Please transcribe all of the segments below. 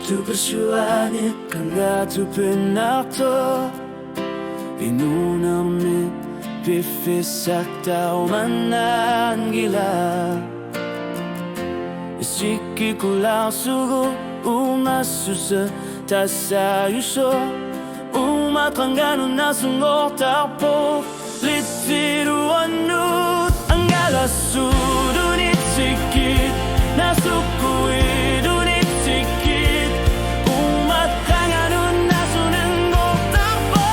Tu bersyuani kanga tu penakto Pinunamit pifisak tao manan gila Isiki kulang sugu umasusa tasayuso Umatrangano nasungor tapo Litiru anut Anggala sudunit sikit Nasukui dunit sikit Umatrangano nasunengor tapo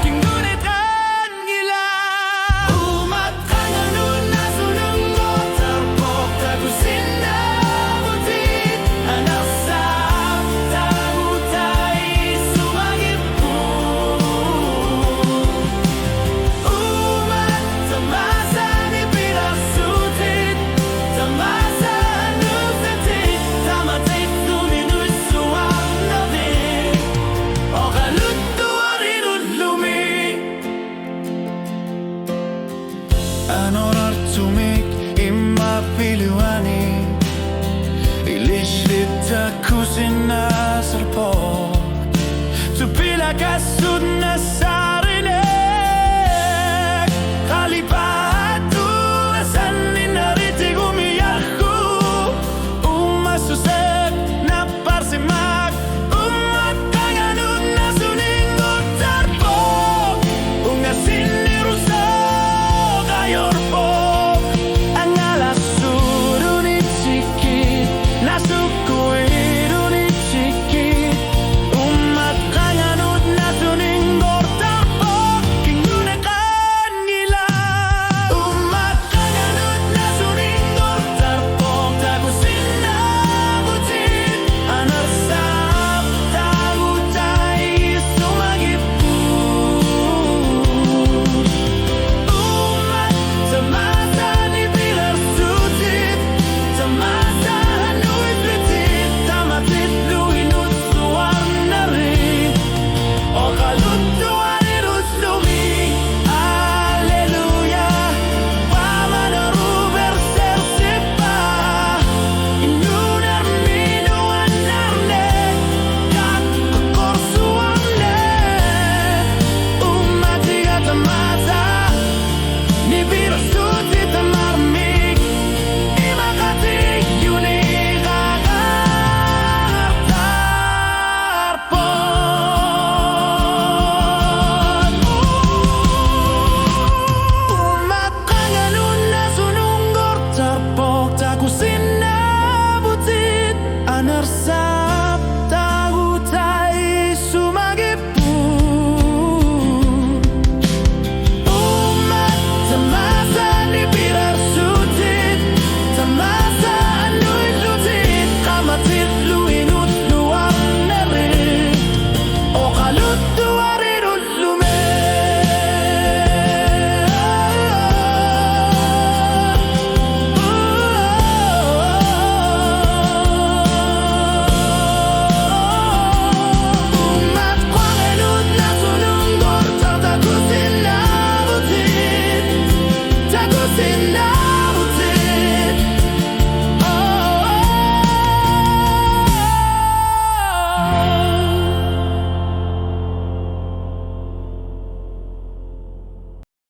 Kinggunit an gila Umatrangano nasunengor tapo Tagusin na butit Anasam tagutai sumagipu Umat tamasan ipinasutit Tamasan nusatit Tamatit numinui suam natin O kaluto arinulumi Anorartumik imapiliwani Ilishita kusina sarpo Tupila kasud na sa